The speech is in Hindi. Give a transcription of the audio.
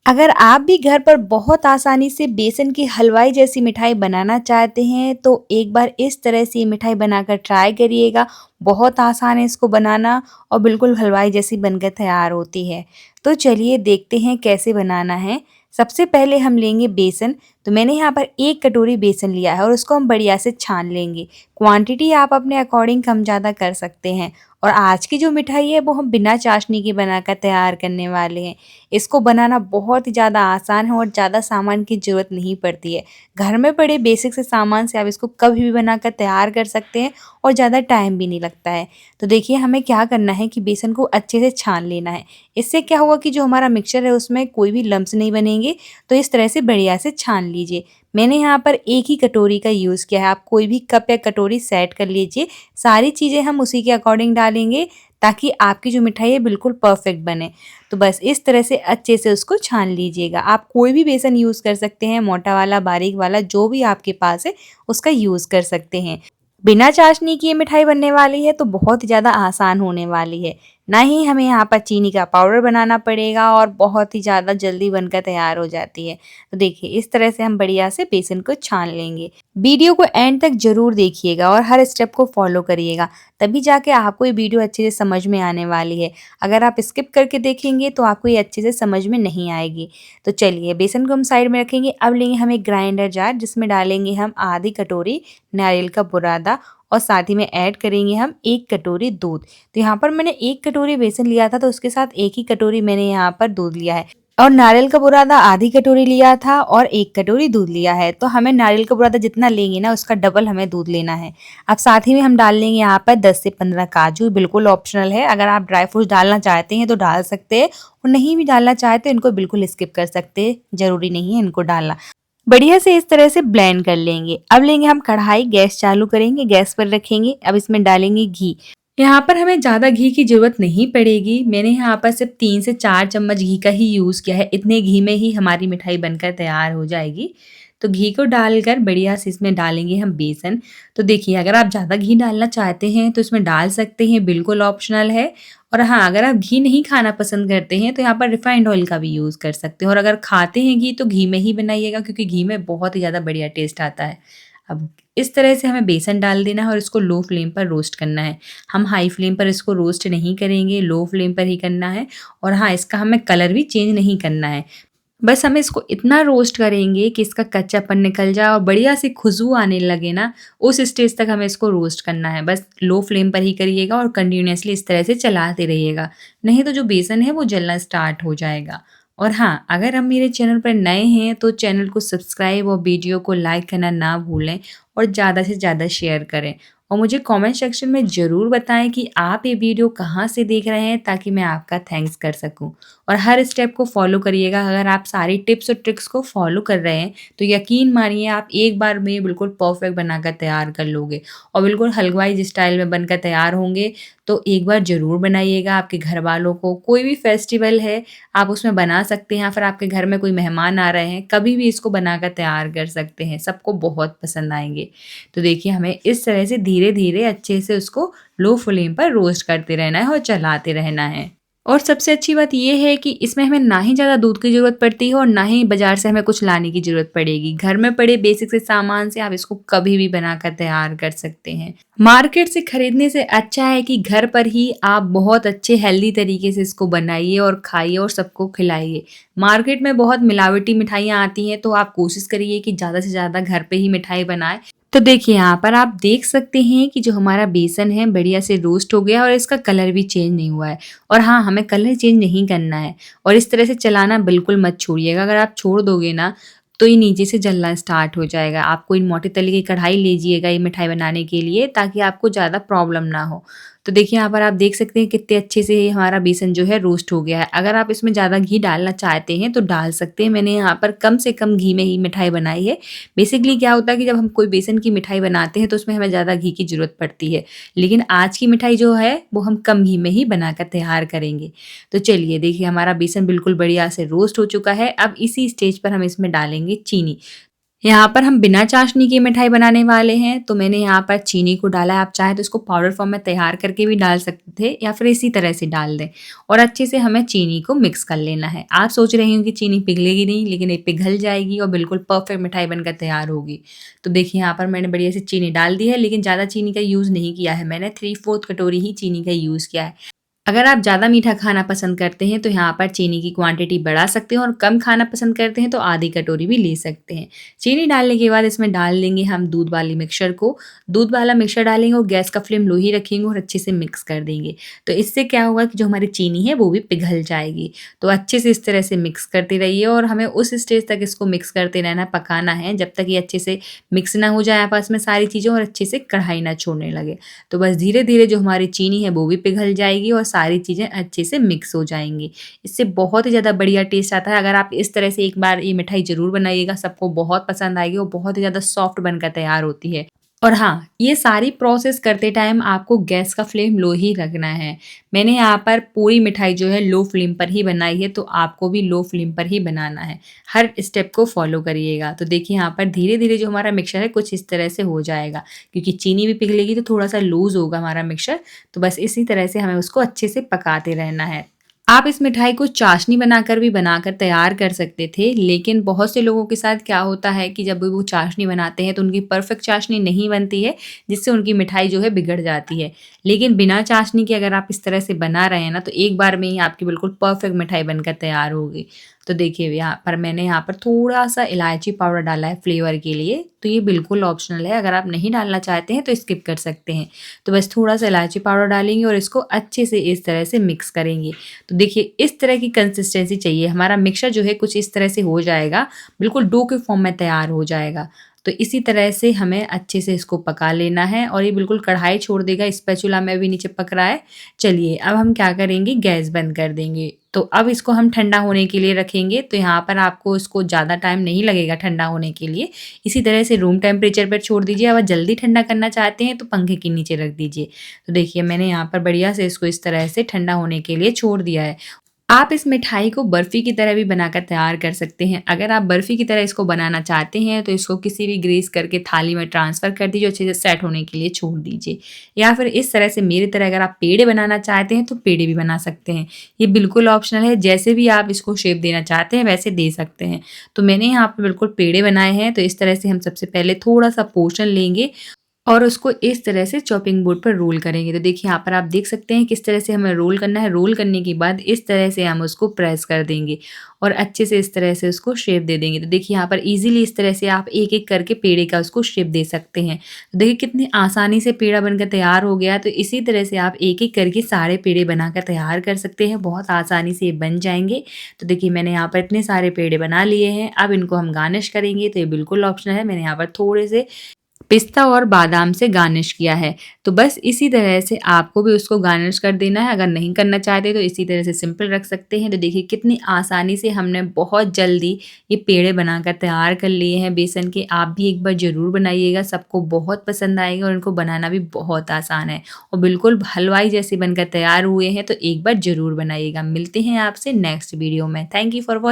अगर आप भी घर पर बहुत आसानी से बेसन की हलवाई जैसी मिठाई बनाना चाहते हैं तो एक बार इस तरह से ये मिठाई बनाकर ट्राई करिएगा। बहुत आसान है इसको बनाना और बिल्कुल हलवाई जैसी बनकर तैयार होती है। तो चलिए देखते हैं कैसे बनाना है। सबसे पहले हम लेंगे बेसन। तो मैंने यहाँ पर 1 कटोरी बेसन लिया है और उसको हम बढ़िया से छान लेंगे। क्वांटिटी आप अपने अकॉर्डिंग कम ज़्यादा कर सकते हैं। और आज की जो मिठाई है वो हम बिना चाशनी के बनाकर तैयार करने वाले हैं। इसको बनाना बहुत ही ज़्यादा आसान है और ज़्यादा सामान की ज़रूरत नहीं पड़ती है। घर में पड़े बेसिक से सामान से आप इसको कभी भी बनाकर तैयार कर सकते हैं और ज़्यादा टाइम भी नहीं लगता है। तो देखिए हमें क्या करना है कि बेसन को अच्छे से छान लेना है। इससे क्या होगा कि जो हमारा मिक्सचर है उसमें कोई भी लम्स नहीं बनेंगे। तो इस तरह से बढ़िया से छान लीजिए। मैंने यहाँ पर 1 ही कटोरी का यूज़ किया है। आप कोई भी कप या कटोरी सेट कर लीजिए। सारी चीज़ें हम उसी के अकॉर्डिंग डालेंगे ताकि आपकी जो मिठाई है बिल्कुल परफेक्ट बने। तो बस इस तरह से अच्छे से उसको छान लीजिएगा। आप कोई भी बेसन यूज़ कर सकते हैं, मोटा वाला, बारीक वाला, जो भी आपके पास है उसका यूज़ कर सकते हैं। बिना चाशनी की ये मिठाई बनने वाली है तो बहुत ही ज़्यादा आसान होने वाली है। ना ही हमें यहाँ पर चीनी का पाउडर बनाना पड़ेगा और बहुत ही ज़्यादा जल्दी बनकर तैयार हो जाती है। तो देखिए इस तरह से हम बढ़िया से बेसन को छान लेंगे। वीडियो को एंड तक ज़रूर देखिएगा और हर स्टेप को फॉलो करिएगा, तभी जाके आपको ये वीडियो अच्छे से समझ में आने वाली है। अगर आप स्किप करके देखेंगे तो आपको ये अच्छे से समझ में नहीं आएगी। तो चलिए बेसन को हम साइड में रखेंगे। अब लेंगे हम एक ग्राइंडर जार जिसमें डालेंगे हम आधी कटोरी नारियल का बुरादा और साथ ही में ऐड करेंगे हम 1 कटोरी दूध। तो यहाँ पर मैंने 1 कटोरी बेसन लिया था तो उसके साथ 1 ही कटोरी मैंने यहाँ पर दूध लिया है। और नारियल का बुरादा आधी कटोरी लिया था और 1 कटोरी दूध लिया है। तो हमें नारियल का बुरादा जितना लेंगे ना उसका डबल हमें दूध लेना है। अब साथ ही में हम डाल लेंगे यहाँ पर 10 से 15 काजू, बिल्कुल ऑप्शनल है। अगर आप ड्राई फ्रूट्स डालना चाहते हैं तो डाल सकते हैं और नहीं भी डालना चाहते इनको बिल्कुल स्किप कर सकते हैं, ज़रूरी नहीं है इनको डालना। बढ़िया से इस तरह से ब्लेंड कर लेंगे। अब लेंगे हम कढ़ाई, गैस चालू करेंगे, गैस पर रखेंगे। अब इसमें डालेंगे घी। यहाँ पर हमें ज़्यादा घी की ज़रूरत नहीं पड़ेगी। मैंने यहाँ पर सिर्फ 3 से 4 चम्मच घी का ही यूज़ किया है। इतने घी में ही हमारी मिठाई बनकर तैयार हो जाएगी। तो घी को डालकर बढ़िया से इसमें डालेंगे हम बेसन। तो देखिए अगर आप ज़्यादा घी डालना चाहते हैं तो इसमें डाल सकते हैं, बिल्कुल ऑप्शनल है। और हाँ, अगर आप घी नहीं खाना पसंद करते हैं तो यहाँ पर रिफाइंड ऑयल का भी यूज़ कर सकते हैं। और अगर खाते हैं घी तो घी में ही बनाइएगा क्योंकि घी में बहुत ही ज़्यादा बढ़िया टेस्ट आता है। अब इस तरह से हमें बेसन डाल देना है और इसको लो फ्लेम पर रोस्ट करना है। हम हाई फ्लेम पर इसको रोस्ट नहीं करेंगे, लो फ्लेम पर ही करना है। और हाँ, इसका हमें कलर भी चेंज नहीं करना है। बस हमें इसको इतना रोस्ट करेंगे कि इसका कच्चापन निकल जाए और बढ़िया सी खुशबू आने लगे ना, उस स्टेज तक हमें इसको रोस्ट करना है। बस लो फ्लेम पर ही करिएगा और कंटिन्यूअसली इस तरह से चलाते रहिएगा, नहीं तो जो बेसन है वो जलना स्टार्ट हो जाएगा। और हाँ, अगर हम मेरे चैनल पर नए हैं तो चैनल को सब्सक्राइब और वीडियो को लाइक करना ना भूलें और ज़्यादा से ज़्यादा शेयर करें। और मुझे कमेंट सेक्शन में ज़रूर बताएं कि आप ये वीडियो कहाँ से देख रहे हैं ताकि मैं आपका थैंक्स कर सकूं। और हर स्टेप को फॉलो करिएगा। अगर आप सारी टिप्स और ट्रिक्स को फॉलो कर रहे हैं तो यकीन मानिए आप एक बार में बिल्कुल परफेक्ट बनाकर तैयार कर लोगे और बिल्कुल हलवाई स्टाइल में बनकर तैयार होंगे। तो एक बार ज़रूर बनाइएगा। आपके घर वालों को कोई भी फेस्टिवल है आप उसमें बना सकते हैं या फिर आपके घर में कोई मेहमान आ रहे हैं, कभी भी इसको बनाकर तैयार कर सकते हैं। सबको बहुत पसंद आएंगे। तो देखिए हमें इस तरह से धीरे धीरे अच्छे से उसको लो फ्लेम पर रोस्ट करते रहना है और चलाते रहना है। और सबसे अच्छी बात ये है कि इसमें हमें ना ही ज़्यादा दूध की ज़रूरत पड़ती है और ना ही बाज़ार से हमें कुछ लाने की ज़रूरत पड़ेगी। घर में पड़े बेसिक से सामान से आप इसको कभी भी बनाकर तैयार कर सकते हैं। मार्केट से खरीदने से अच्छा है कि घर पर ही आप बहुत अच्छे हेल्दी तरीके से इसको बनाइए और खाइए और सबको खिलाइए। मार्केट में बहुत मिलावटी मिठाइयाँ आती हैं तो आप कोशिश करिए कि ज़्यादा से ज़्यादा घर पे ही मिठाई बनाएँ। तो देखिए यहाँ पर आप देख सकते हैं कि जो हमारा बेसन है बढ़िया से रोस्ट हो गया और इसका कलर भी चेंज नहीं हुआ है। और हाँ, हमें कलर चेंज नहीं करना है और इस तरह से चलाना बिल्कुल मत छोड़िएगा। अगर आप छोड़ दोगे ना तो ये नीचे से जलना स्टार्ट हो जाएगा। आप कोई मोटे तले की कढ़ाई लीजिएगा ये मिठाई बनाने के लिए ताकि आपको ज़्यादा प्रॉब्लम ना हो। तो देखिए यहाँ पर आप देख सकते हैं कितने अच्छे से ये हमारा बेसन जो है रोस्ट हो गया है। अगर आप इसमें ज़्यादा घी डालना चाहते हैं तो डाल सकते हैं। मैंने यहाँ पर कम से कम घी में ही मिठाई बनाई है। बेसिकली क्या होता है कि जब हम कोई बेसन की मिठाई बनाते हैं तो उसमें हमें ज़्यादा घी की ज़रूरत पड़ती है, लेकिन आज की मिठाई जो है वो हम कम घी में ही बनाकर तैयार करेंगे। तो चलिए देखिए हमारा बेसन बिल्कुल बढ़िया से रोस्ट हो चुका है। अब इसी स्टेज पर हम इसमें डालेंगे चीनी। यहाँ पर हम बिना चाशनी की मिठाई बनाने वाले हैं, तो मैंने यहाँ पर चीनी को डाला है। आप चाहें तो इसको पाउडर फॉर्म में तैयार करके भी डाल सकते थे या फिर इसी तरह से डाल दें और अच्छे से हमें चीनी को मिक्स कर लेना है। आप सोच रही होंगी कि चीनी पिघलेगी नहीं, लेकिन ये पिघल जाएगी और बिल्कुल परफेक्ट मिठाई बनकर तैयार होगी। तो देखिए यहाँ पर मैंने बढ़िया से चीनी डाल दी है, लेकिन ज़्यादा चीनी का यूज़ नहीं किया है मैंने, 3/4 कटोरी ही चीनी का यूज़ किया है। अगर आप ज़्यादा मीठा खाना पसंद करते हैं तो यहाँ पर चीनी की क्वांटिटी बढ़ा सकते हैं और कम खाना पसंद करते हैं तो आधी कटोरी भी ले सकते हैं। चीनी डालने के बाद इसमें डाल देंगे हम दूध वाली मिक्सचर को। दूध वाला मिक्सचर डालेंगे और गैस का फ्लेम लो ही रखेंगे और अच्छे से मिक्स कर देंगे। तो इससे क्या होगा कि जो हमारी चीनी है वो भी पिघल जाएगी। तो अच्छे से इस तरह से मिक्स करते रहिए और हमें उस स्टेज तक इसको मिक्स करते रहना, पकाना है जब तक ये अच्छे से मिक्स ना हो जाए आपस में सारी चीज़ें और अच्छे से कढ़ाई ना छोड़ने लगे। तो बस धीरे-धीरे जो हमारी चीनी है वो भी पिघल जाएगी और सारी चीज़ें अच्छे से मिक्स हो जाएँगी। इससे बहुत ही ज़्यादा बढ़िया टेस्ट आता है। अगर आप इस तरह से एक बार ये मिठाई ज़रूर बनाइएगा, सबको बहुत पसंद आएगी और बहुत ही ज़्यादा सॉफ्ट बनकर तैयार होती है। और हाँ, ये सारी प्रोसेस करते टाइम आपको गैस का फ्लेम लो ही रखना है। मैंने यहाँ पर पूरी मिठाई जो है लो फ्लेम पर ही बनाई है, तो आपको भी लो फ्लेम पर ही बनाना है। हर स्टेप को फॉलो करिएगा। तो देखिए यहाँ पर धीरे-धीरे जो हमारा मिक्सचर है कुछ इस तरह से हो जाएगा, क्योंकि चीनी भी पिघलेगी तो थोड़ा-सा लूज़ होगा हमारा मिक्सचर। तो बस इसी तरह से हमें उसको अच्छे से पकाते रहना है। आप इस मिठाई को चाशनी बनाकर भी बनाकर तैयार कर सकते थे, लेकिन बहुत से लोगों के साथ क्या होता है कि जब वो चाशनी बनाते हैं तो उनकी परफेक्ट चाशनी नहीं बनती है, जिससे उनकी मिठाई जो है बिगड़ जाती है। लेकिन बिना चाशनी के अगर आप इस तरह से बना रहे हैं ना, तो एक बार में ही आपकी बिल्कुल परफेक्ट मिठाई बनकर तैयार होगी। तो देखिए मैंने यहाँ पर थोड़ा-सा इलायची पाउडर डाला है फ्लेवर के लिए, तो ये बिल्कुल ऑप्शनल है, अगर आप नहीं डालना चाहते हैं तो स्किप कर सकते हैं। तो बस थोड़ा-सा इलायची पाउडर डालेंगे और इसको अच्छे से इस तरह से मिक्स करेंगे। तो देखिए इस तरह की कंसिस्टेंसी चाहिए, हमारा मिक्सचर जो है कुछ इस तरह से हो जाएगा, बिल्कुल डो के फॉर्म में तैयार हो जाएगा। तो इसी तरह से हमें अच्छे से इसको पका लेना है और ये बिल्कुल कढ़ाई छोड़ देगा, स्पैचुला में भी नहीं चिपक रहा है। चलिए अब हम क्या करेंगे, गैस बंद कर देंगे। तो अब इसको हम ठंडा होने के लिए रखेंगे, तो यहाँ पर आपको इसको ज़्यादा टाइम नहीं लगेगा ठंडा होने के लिए। इसी तरह से रूम टेम्परेचर पर छोड़ दीजिए, अगर जल्दी ठंडा करना चाहते हैं तो पंखे के नीचे रख दीजिए। तो देखिए मैंने यहाँ पर बढ़िया से इसको इस तरह से ठंडा होने के लिए छोड़ दिया है। आप इस मिठाई को बर्फ़ी की तरह भी बनाकर तैयार कर सकते हैं। अगर आप बर्फ़ी की तरह इसको बनाना चाहते हैं, तो इसको किसी भी ग्रीस करके थाली में ट्रांसफ़र कर दीजिए, अच्छे से सेट होने के लिए छोड़ दीजिए। या फिर इस तरह से मेरी तरह अगर आप पेड़े बनाना चाहते हैं, तो पेड़े भी बना सकते हैं। ये बिल्कुल ऑप्शनल है, जैसे भी आप इसको शेप देना चाहते हैं, वैसे दे सकते हैं। तो मैंने यहाँ पे बिल्कुल पेड़े बनाए हैं, तो इस तरह से हम सबसे पहले थोड़ा-सा पोर्शन लेंगे और उसको इस तरह से चॉपिंग बोर्ड पर रोल करेंगे। तो देखिए यहाँ पर आप देख सकते हैं किस तरह से हमें रोल करना है। रोल करने के बाद इस तरह से हम उसको प्रेस कर देंगे और अच्छे से इस तरह से उसको शेप दे देंगे। तो देखिए यहाँ पर ईज़िली इस तरह से आप एक-एक करके पेड़े का उसको शेप दे सकते हैं। तो देखिए कितनी आसानी से पेड़ा बनकर तैयार हो गया। तो इसी तरह से आप एक-एक करके सारे पेड़े बनाकर तैयार कर सकते हैं। बहुत आसानी से ये बन जाएँगे। तो देखिए मैंने यहाँ पर इतने सारे पेड़े बना लिए हैं। अब इनको हम गार्निश करेंगे, तो ये बिल्कुल ऑप्शनल है। मैंने यहाँ पर थोड़े से पिस्ता और बादाम से गार्निश किया है। तो बस इसी तरह से आपको भी उसको गार्निश कर देना है। अगर नहीं करना चाहते तो इसी तरह से सिंपल रख सकते हैं। तो देखिए कितनी आसानी से हमने बहुत जल्दी ये पेड़े बनाकर तैयार कर लिए हैं बेसन के। आप भी एक बार ज़रूर बनाइएगा, सबको बहुत पसंद आएगा और इनको बनाना भी बहुत आसान है और बिल्कुल हलवाई जैसे बनकर तैयार हुए हैं। तो एक बार ज़रूर बनाइएगा। मिलते हैं आपसे नेक्स्ट वीडियो में। Thank you for watching.